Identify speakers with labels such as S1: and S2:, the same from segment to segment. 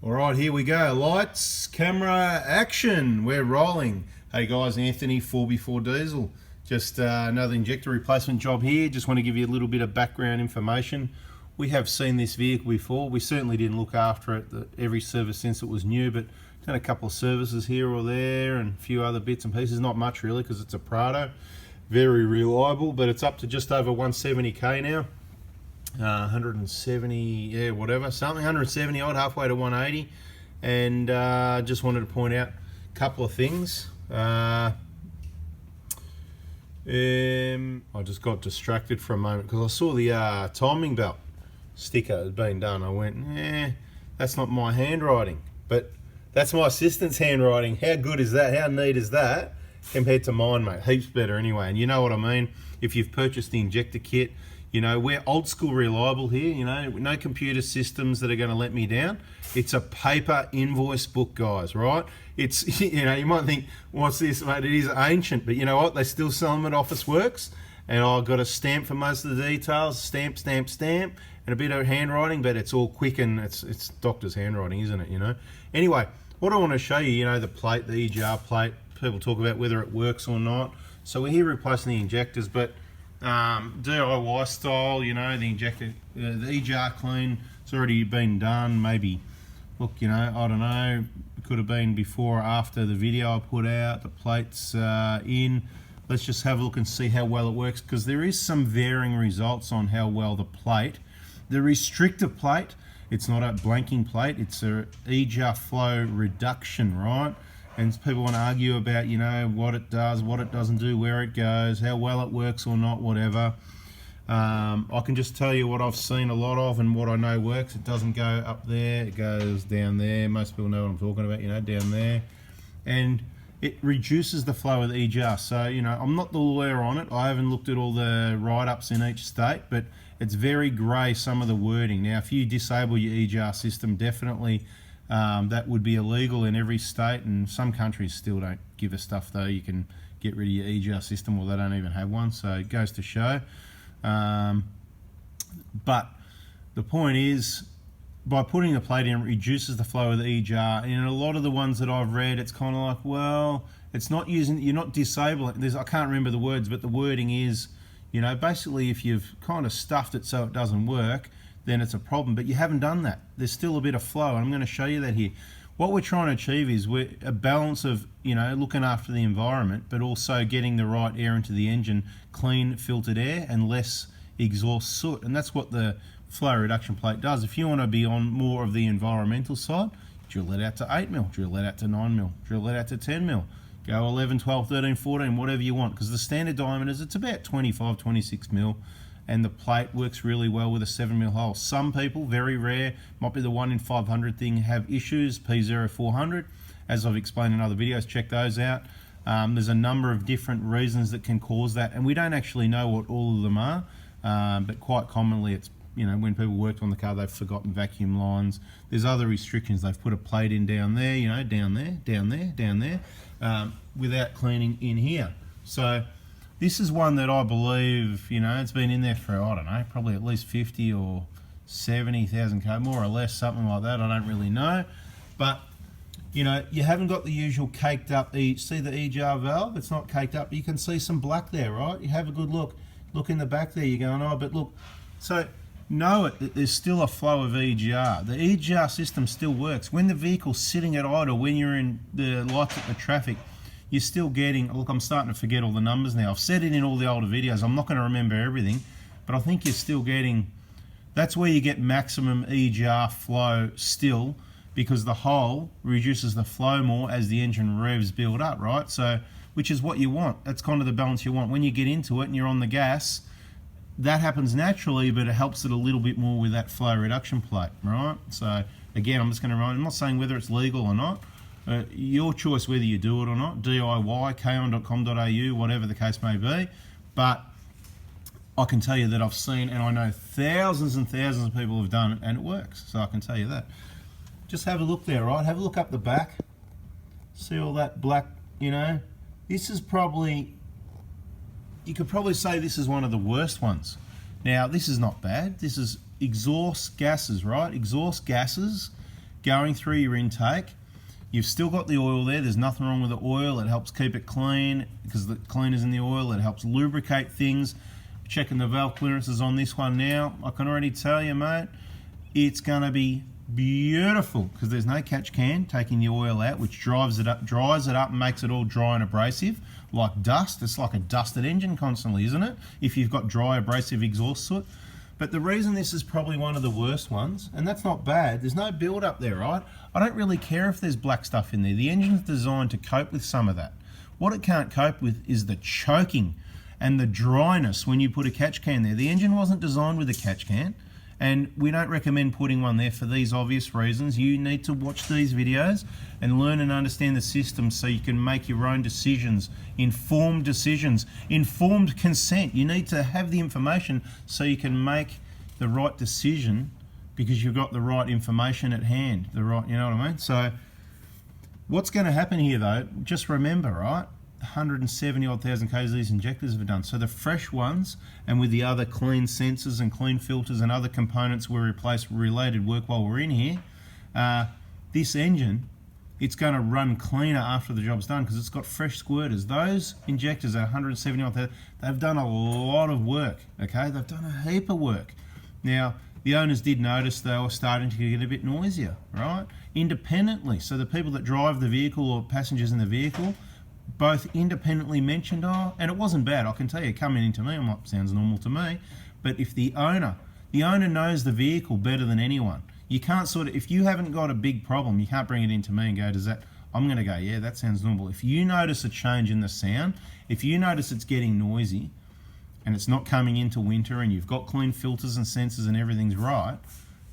S1: Alright, here we go. Lights, camera, action. We're rolling. Hey guys, Anthony, 4x4 Diesel. Just another injector replacement job here. Just want to give you a little bit of background information. We have seen this vehicle before. We certainly didn't look after it every service since it was new, but done a couple of services here or there and a few other bits and pieces. Not much really because it's a Prado. Very reliable, but it's up to just over 170k now. 170, yeah, whatever, something 170 odd, halfway to 180, and just wanted to point out a couple of things. I just got distracted for a moment because I saw the timing belt sticker had been done. I went, that's not my handwriting, but that's my assistant's handwriting. How good is that? How neat is that compared to mine, mate? Heaps better anyway. And you know what I mean, if you've purchased the injector kit, you know, we're old school reliable here, you know, no computer systems that are going to let me down. It's a paper invoice book, guys, right? It's, you know, you might think, what's this, mate? It is ancient, but you know what? They still sell them at Office Works, and I've got a stamp for most of the details, stamp, stamp, stamp, and a bit of handwriting, but it's all quick and it's doctor's handwriting, isn't it, you know? Anyway, what I want to show you, you know, the plate, the EGR plate, people talk about whether it works or not. So we're here replacing the injectors, but DIY style, you know, the injector, the EGR clean, it's already been done. Maybe, look, you know, I don't know, it could have been before or after the video I put out. The plate's in. Let's just have a look and see how well it works, because there is some varying results on how well the plate, the restrictor plate, it's not a blanking plate, it's a EGR flow reduction, right? And people want to argue about, you know, what it does, what it doesn't do, where it goes, how well it works or not, whatever. I can just tell you what I've seen a lot of and what I know works. It doesn't go up there, it goes down there. Most people know what I'm talking about, you know, down there. And it reduces the flow of the EGR. So, you know, I'm not the lawyer on it. I haven't looked at all the write-ups in each state, but it's very grey, some of the wording. Now, if you disable your EGR system, definitely that would be illegal in every state, and some countries still don't give us stuff though. You can get rid of your EGR system, or they don't even have one, so it goes to show. But the point is, by putting the plate in, it reduces the flow of the EGR, and in a lot of the ones that I've read, it's kind of like, well, it's not using, you're not disabling, I can't remember the words, but the wording is, you know, basically if you've kind of stuffed it so it doesn't work, then it's a problem, but you haven't done that. There's still a bit of flow, and I'm going to show you that here. What we're trying to achieve is a balance of, you know, looking after the environment, but also getting the right air into the engine, clean filtered air and less exhaust soot, and that's what the flow reduction plate does. If you want to be on more of the environmental side, drill it out to 8mm, drill it out to 9mm, drill it out to 10mm, go 11, 12, 13, 14, whatever you want, because the standard diameters, it's about 25, 26mm. And the plate works really well with a 7mm hole. Some people, very rare, might be the 1 in 500 thing, have issues, P0400. As I've explained in other videos, check those out. There's a number of different reasons that can cause that, and we don't actually know what all of them are, but quite commonly it's, you know, when people worked on the car, they've forgotten vacuum lines. There's other restrictions. They've put a plate in down there, you know, down there, down there, down there, without cleaning in here. So this is one that I believe, you know, it's been in there for, I don't know, probably at least 50 or 70,000 k, more or less, something like that. I don't really know. But, you know, you haven't got the usual caked up, see the EGR valve? It's not caked up, but you can see some black there, right? You have a good look. Look in the back there, you're going, oh, but look. So, know it, that there's still a flow of EGR. The EGR system still works. When the vehicle's sitting at idle, when you're in the lights at the traffic, you're still getting, look, I'm starting to forget all the numbers now. I've said it in all the older videos. I'm not going to remember everything, but I think you're still getting, that's where you get maximum EGR flow still, because the hole reduces the flow more as the engine revs build up, right? So, which is what you want. That's kind of the balance you want. When you get into it and you're on the gas, that happens naturally, but it helps it a little bit more with that flow reduction plate, right? So, again, I'm just going to remind, I'm not saying whether it's legal or not. Your choice whether you do it or not, DIY, kaon.com.au, whatever the case may be, but I can tell you that I've seen, and I know thousands and thousands of people have done it, and it works, so I can tell you that. Just have a look there, right? Have a look up the back, see all that black, you know, this is probably, you could probably say this is one of the worst ones. Now, this is not bad, this is exhaust gases, right? Exhaust gases going through your intake. You've still got the oil there. There's nothing wrong with the oil. It helps keep it clean because the cleaner's in the oil. It helps lubricate things. Checking the valve clearances on this one now. I can already tell you, mate, it's going to be beautiful because there's no catch can taking the oil out, which dries it up and makes it all dry and abrasive like dust. It's like a dusted engine constantly, isn't it? If you've got dry abrasive exhaust soot. But the reason this is probably one of the worst ones, and that's not bad, there's no build up there, right? I don't really care if there's black stuff in there. The engine's designed to cope with some of that. What it can't cope with is the choking and the dryness when you put a catch can there. The engine wasn't designed with a catch can, and we don't recommend putting one there for these obvious reasons. You need to watch these videos and learn and understand the system so you can make your own decisions, informed consent. You need to have the information so you can make the right decision because you've got the right information at hand, you know what I mean? So what's going to happen here though, just remember, right? 170 odd thousand Ks these injectors have done. So the fresh ones, and with the other clean sensors and clean filters and other components we replace related work while we're in here, this engine, it's going to run cleaner after the job's done because it's got fresh squirters. Those injectors at 170 odd thousand, they've done a lot of work, okay? They've done a heap of work. Now, the owners did notice they were starting to get a bit noisier, right? Independently. So the people that drive the vehicle or passengers in the vehicle, both independently mentioned, oh, and it wasn't bad, I can tell you, coming into me, it sounds normal to me, but if the owner knows the vehicle better than anyone. You can't sort of, if you haven't got a big problem, you can't bring it into me and go, I'm going to go, yeah, that sounds normal. If you notice a change in the sound, if you notice it's getting noisy and it's not coming into winter and you've got clean filters and sensors and everything's right,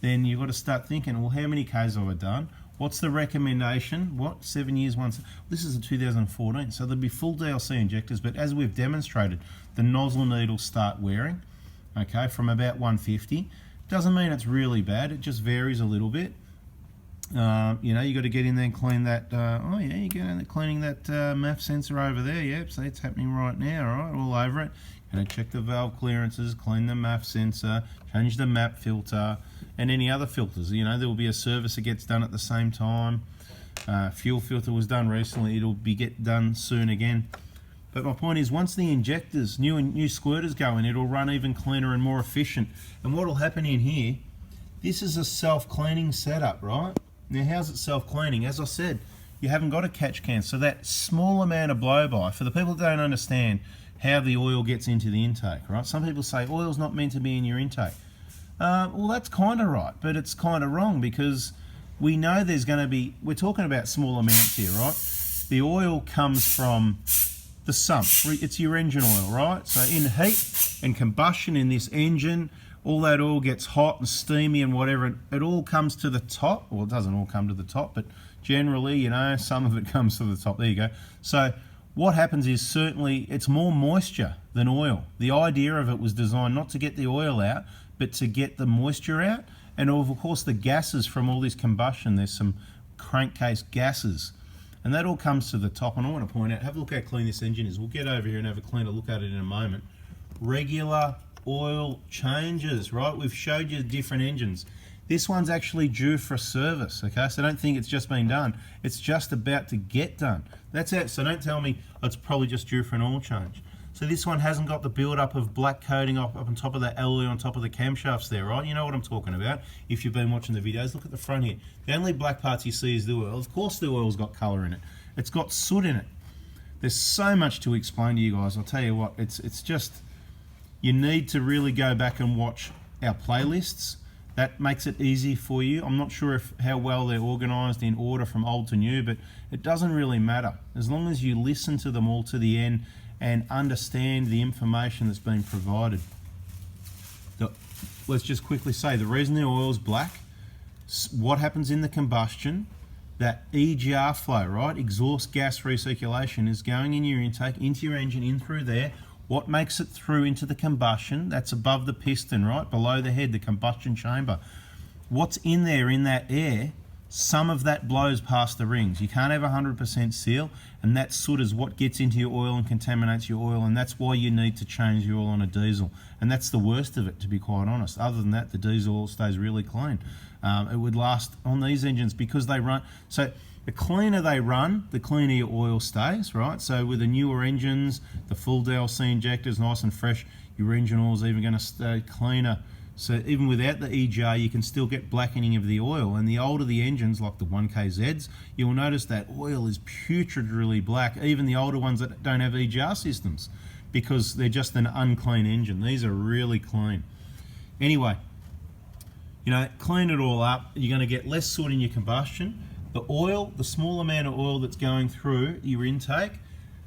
S1: then you've got to start thinking, well, how many Ks have I done? What's the recommendation? What, 7 years once? This is a 2014, so there'll be full DLC injectors, but as we've demonstrated, the nozzle needles start wearing, okay, from about 150. Doesn't mean it's really bad, it just varies a little bit. You know, you got to get in there and clean that, oh yeah, you get in there cleaning that MAF sensor over there, yep, so it's happening right now, right, all over it. Going to check the valve clearances, clean the MAF sensor, change the MAP filter, and any other filters. You know, there will be a service that gets done at the same time. Fuel filter was done recently, it'll be get done soon again. But my point is, once the injectors, new squirters go in, it'll run even cleaner and more efficient. And what will happen in here, this is a self-cleaning setup, right? Now, how's it self-cleaning? As I said, you haven't got a catch can, so that small amount of blow-by, for the people that don't understand how the oil gets into the intake, right? Some people say oil's not meant to be in your intake. Well, that's kind of right, but it's kind of wrong because we know there's going to be, we're talking about small amounts here, right? The oil comes from the sump. It's your engine oil, right? So in heat and combustion in this engine, all that oil gets hot and steamy and whatever. It all comes to the top. Well, it doesn't all come to the top, but generally, you know, some of it comes to the top. There you go. So what happens is certainly it's more moisture than oil. The idea of it was designed not to get the oil out, but to get the moisture out. And of course the gases from all this combustion, there's some crankcase gases. And that all comes to the top. And I want to point out, have a look how clean this engine is. We'll get over here and have a cleaner look at it in a moment. Regular oil changes, right? We've showed you different engines. This one's actually due for a service, okay? So don't think it's just been done. It's just about to get done. That's it. So don't tell me it's probably just due for an oil change. So this one hasn't got the build-up of black coating up on top of the alloy on top of the camshafts there, right? You know what I'm talking about. If you've been watching the videos, look at the front here. The only black parts you see is the oil. Of course the oil's got colour in it. It's got soot in it. There's so much to explain to you guys. I'll tell you what, it's just, you need to really go back and watch our playlists. That makes it easy for you. I'm not sure how well they're organised in order from old to new, but it doesn't really matter. As long as you listen to them all to the end and understand the information that's been provided. Let's just quickly say, the reason the oil is black, what happens in the combustion, that EGR flow, right? Exhaust gas recirculation is going in your intake, into your engine, in through there. What makes it through into the combustion? That's above the piston, right? Below the head, the combustion chamber. What's in there in that air, some of that blows past the rings. You can't have 100% seal, and that soot is what gets into your oil and contaminates your oil, and that's why you need to change your oil on a diesel. And that's the worst of it, to be quite honest. Other than that, the diesel oil stays really clean. It would last on these engines because they run. So the cleaner they run, the cleaner your oil stays, right? So with the newer engines, the full DLC injectors, nice and fresh, your engine oil is even going to stay cleaner. So even without the EGR, you can still get blackening of the oil. And the older the engines, like the 1KZs, you'll notice that oil is putridly black, even the older ones that don't have EGR systems, because they're just an unclean engine. These are really clean. Anyway, you know, clean it all up. You're going to get less soot in your combustion. The oil, the small amount of oil that's going through your intake,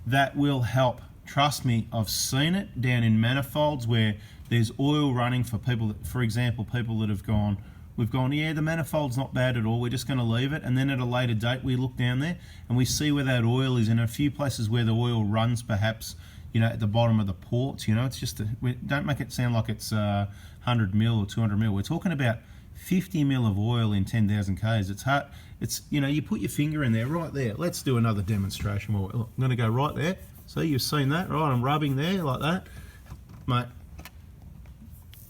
S1: that will help. Trust me, I've seen it down in manifolds where there's oil running for people that, for example, people that have gone, we've gone, yeah, the manifold's not bad at all, we're just going to leave it, and then at a later date we look down there and we see where that oil is in a few places where the oil runs perhaps, you know, at the bottom of the ports. You know, it's just, don't make it sound like it's 100 mil or 200 mil. We're talking about 50 mil of oil in 10,000 Ks. It's hard. It's, you know, you put your finger in there, right there. Let's do another demonstration. Look, I'm going to go right there. See, you've seen that, right? I'm rubbing there like that. Mate,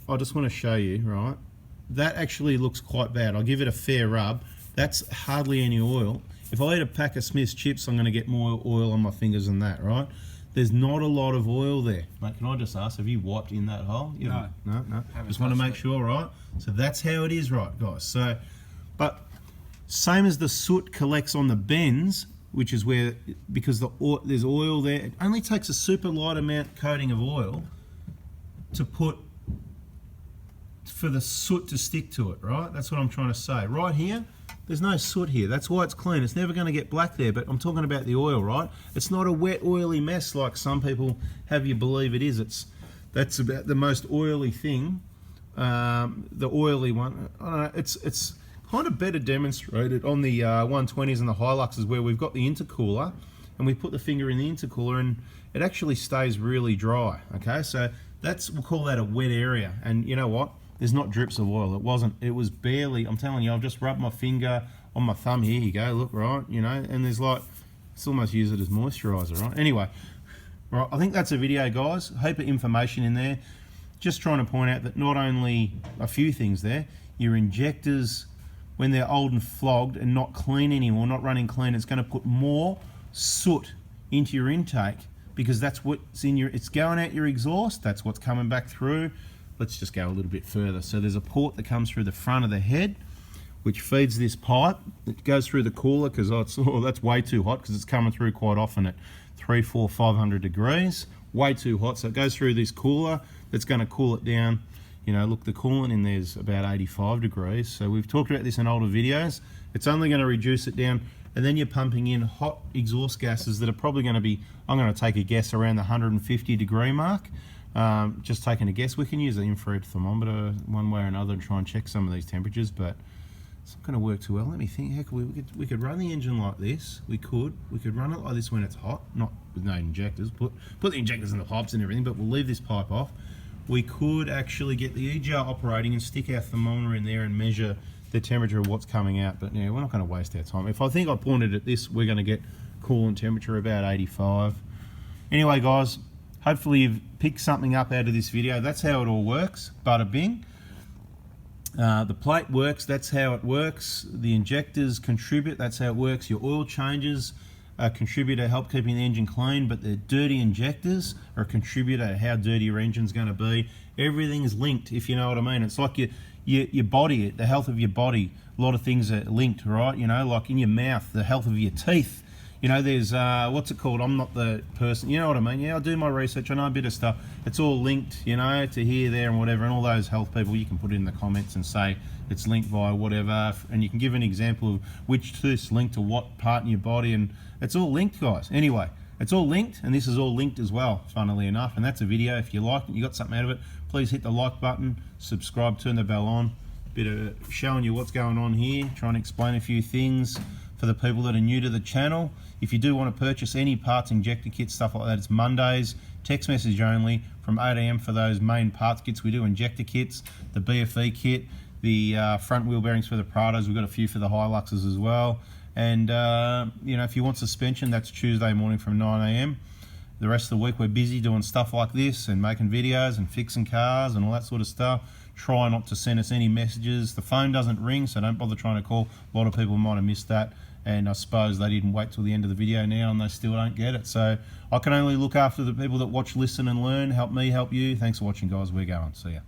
S1: I just want to show you, right? That actually looks quite bad. I'll give it a fair rub. That's hardly any oil. If I eat a pack of Smith's chips, I'm going to get more oil on my fingers than that, right? There's not a lot of oil there. Mate, can I just ask, have you wiped in that hole?
S2: No.
S1: No. Just want to make sure, right? So that's how it is, right, guys? So, but same as the soot collects on the bends, which is where, because there's oil there, it only takes a super light amount coating of oil to put, for the soot to stick to it, right? That's what I'm trying to say. Right here, there's no soot here. That's why it's clean. It's never going to get black there, but I'm talking about the oil, right? It's not a wet, oily mess like some people have you believe it is. That's about the most oily thing, the oily one. I don't know, it's kind of better demonstrated on the 120s and the Hiluxes, where we've got the intercooler and we put the finger in the intercooler and it actually stays really dry. Okay, so we'll call that a wet area. And you know what? There's not drips of oil. It was barely, I'm telling you, I've just rubbed my finger on my thumb. Here you go, look, right, you know, and there's like, it's almost use it as moisturizer, right? Anyway, right, I think that's a video, guys. Heap of information in there. Just trying to point out that not only a few things there, your injectors, when they're old and flogged and not clean anymore, not running clean, it's going to put more soot into your intake, because that's what's in it's going out your exhaust, that's what's coming back through. Let's just go a little bit further. So there's a port that comes through the front of the head, which feeds this pipe. It goes through the cooler because that's way too hot, because it's coming through quite often at 300, 400, 500 degrees. Way too hot. So it goes through this cooler that's going to cool it down. You know, look, the coolant in there's about 85 degrees. So we've talked about this in older videos. It's only going to reduce it down, and then you're pumping in hot exhaust gases that are probably going to be, I'm going to take a guess, around the 150 degree mark. Just taking a guess. We can use the infrared thermometer one way or another and try and check some of these temperatures, but it's not going to work too well. Let me think. Heck, we could run the engine like this. We could run it like this when it's hot, not with no injectors. Put the injectors in the pipes and everything, but we'll leave this pipe off. We could actually get the EGR operating and stick our thermometer in there and measure the temperature of what's coming out. But yeah, we're not going to waste our time. If I think I pointed at this, we're going to get coolant temperature about 85. Anyway, guys, hopefully you've picked something up out of this video. That's how it all works. Bada bing. The plate works. That's how it works. The injectors contribute. That's how it works. Your oil changes contribute to help keeping the engine clean, but the dirty injectors are a contributor to how dirty your engine's going to be. Everything is linked, if you know what I mean. It's like your body, the health of your body. A lot of things are linked, right? You know, like in your mouth, the health of your teeth. You know, there's, what's it called? I'm not the person, you know what I mean? Yeah, I do my research, I know a bit of stuff. It's all linked, you know, to here, there, and whatever. And all those health people, you can put it in the comments and say it's linked via whatever. And you can give an example of which tooth's linked to what part in your body. And it's all linked, guys. Anyway, it's all linked, and this is all linked as well, funnily enough. And that's a video. If you liked it, you got something out of it, please hit the like button, subscribe, turn the bell on. Bit of showing you what's going on here, trying to explain a few things for the people that are new to the channel. If you do want to purchase any parts, injector kits, stuff like that, it's Mondays, text message only, from 8 AM for those main parts kits. We do injector kits, the BFE kit, the front wheel bearings for the Prados. We've got a few for the Hiluxes as well. And you know, if you want suspension, that's Tuesday morning from 9 AM. The rest of the week we're busy doing stuff like this and making videos and fixing cars and all that sort of stuff. try not to send us any messages. The phone doesn't ring, so don't bother trying to call. A lot of people might have missed that, and I suppose they didn't wait till the end of the video now and they still don't get it. So I can only look after the people that watch, listen and learn. Help me, help you. Thanks for watching, guys. We're going. See ya.